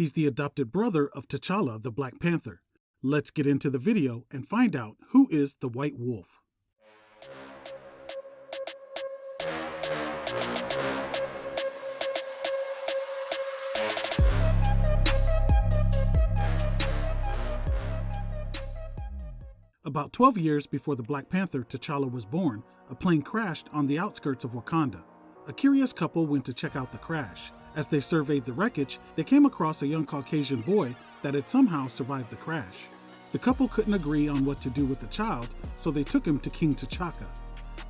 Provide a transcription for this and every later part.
He's the adopted brother of T'Challa, the Black Panther. Let's get into the video and find out who is the White Wolf. About 12 years before the Black Panther T'Challa was born, a plane crashed on the outskirts of Wakanda. A curious couple went to check out the crash. As they surveyed the wreckage, they came across a young Caucasian boy that had somehow survived the crash. The couple couldn't agree on what to do with the child, so they took him to King T'Chaka.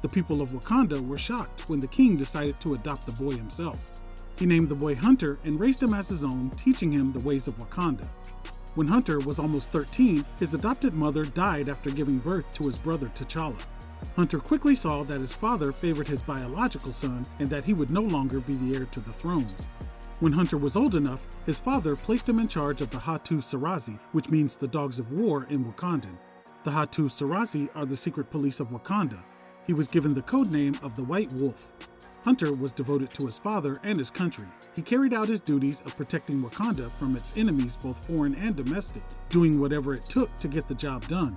The people of Wakanda were shocked when the king decided to adopt the boy himself. He named the boy Hunter and raised him as his own, teaching him the ways of Wakanda. When Hunter was almost 13, his adopted mother died after giving birth to his brother T'Challa. Hunter quickly saw that his father favored his biological son and that he would no longer be the heir to the throne. When Hunter was old enough, his father placed him in charge of the Hatu-Sarazi, which means the dogs of war in Wakandan. The Hatu-Sarazi are the secret police of Wakanda. He was given the code name of the White Wolf. Hunter was devoted to his father and his country. He carried out his duties of protecting Wakanda from its enemies, both foreign and domestic, doing whatever it took to get the job done.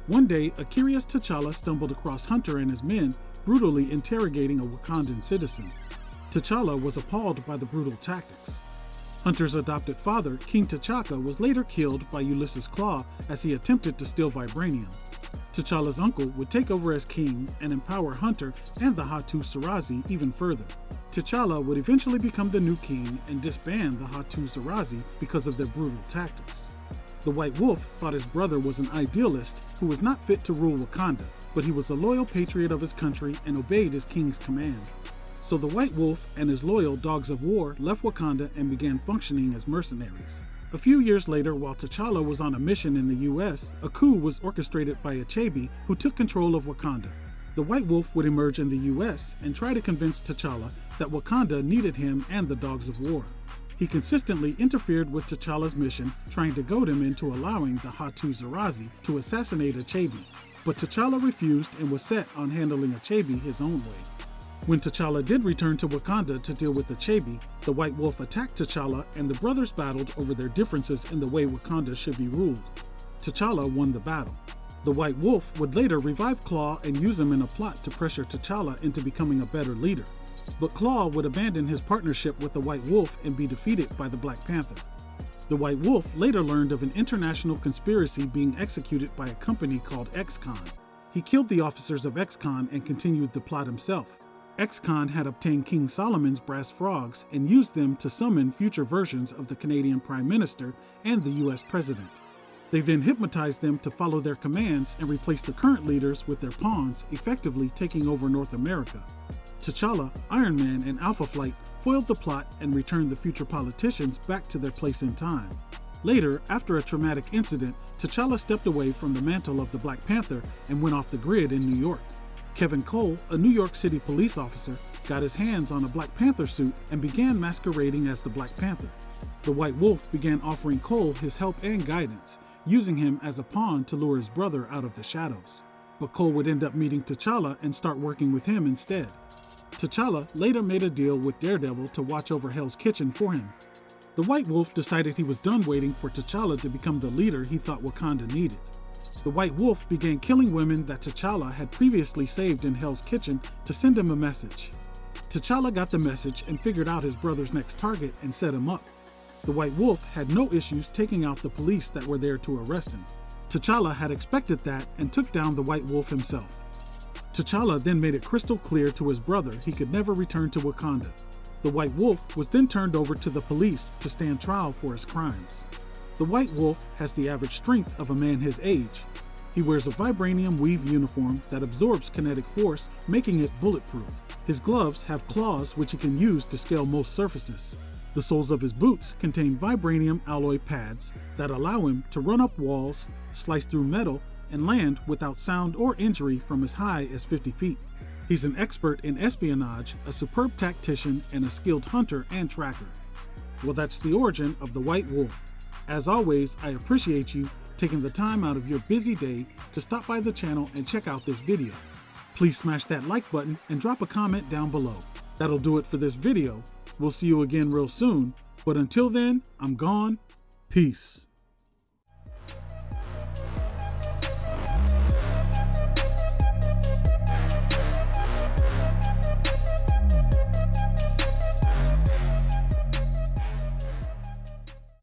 One day, a curious T'Challa stumbled across Hunter and his men, brutally interrogating a Wakandan citizen. T'Challa was appalled by the brutal tactics. Hunter's adopted father, King T'Chaka, was later killed by Ulysses Claw as he attempted to steal vibranium. T'Challa's uncle would take over as king and empower Hunter and the Hatu-Sarazi even further. T'Challa would eventually become the new king and disband the Hatu-Sarazi because of their brutal tactics. The White Wolf thought his brother was an idealist who was not fit to rule Wakanda, but he was a loyal patriot of his country and obeyed his king's command. So the White Wolf and his loyal dogs of war left Wakanda and began functioning as mercenaries. A few years later, while T'Challa was on a mission in the US, a coup was orchestrated by Achebe, who took control of Wakanda. The White Wolf would emerge in the US and try to convince T'Challa that Wakanda needed him and the dogs of war. He consistently interfered with T'Challa's mission, trying to goad him into allowing the Hatu-Sarazi to assassinate Achebe. But T'Challa refused and was set on handling Achebe his own way. When T'Challa did return to Wakanda to deal with Achebe, the White Wolf attacked T'Challa and the brothers battled over their differences in the way Wakanda should be ruled. T'Challa won the battle. The White Wolf would later revive Claw and use him in a plot to pressure T'Challa into becoming a better leader. But Claw would abandon his partnership with the White Wolf and be defeated by the Black Panther. The White Wolf later learned of an international conspiracy being executed by a company called X-Con. He killed the officers of X-Con and continued the plot himself. X-Con had obtained King Solomon's brass frogs and used them to summon future versions of the Canadian Prime Minister and the US President. They then hypnotized them to follow their commands and replace the current leaders with their pawns, effectively taking over North America. T'Challa, Iron Man, and Alpha Flight foiled the plot and returned the future politicians back to their place in time. Later, after a traumatic incident, T'Challa stepped away from the mantle of the Black Panther and went off the grid in New York. Kevin Cole, a New York City police officer, got his hands on a Black Panther suit and began masquerading as the Black Panther. The White Wolf began offering Cole his help and guidance, using him as a pawn to lure his brother out of the shadows. But Cole would end up meeting T'Challa and start working with him instead. T'Challa later made a deal with Daredevil to watch over Hell's Kitchen for him. The White Wolf decided he was done waiting for T'Challa to become the leader he thought Wakanda needed. The White Wolf began killing women that T'Challa had previously saved in Hell's Kitchen to send him a message. T'Challa got the message and figured out his brother's next target and set him up. The White Wolf had no issues taking out the police that were there to arrest him. T'Challa had expected that and took down the White Wolf himself. T'Challa then made it crystal clear to his brother he could never return to Wakanda. The White Wolf was then turned over to the police to stand trial for his crimes. The White Wolf has the average strength of a man his age. He wears a vibranium weave uniform that absorbs kinetic force, making it bulletproof. His gloves have claws which he can use to scale most surfaces. The soles of his boots contain vibranium alloy pads that allow him to run up walls, slice through metal, and land without sound or injury from as high as 50 feet. He's an expert in espionage, a superb tactician, and a skilled hunter and tracker. Well, that's the origin of the White Wolf. As always, I appreciate you taking the time out of your busy day to stop by the channel and check out this video. Please smash that like button and drop a comment down below. That'll do it for this video. We'll see you again real soon. But until then, I'm gone. Peace.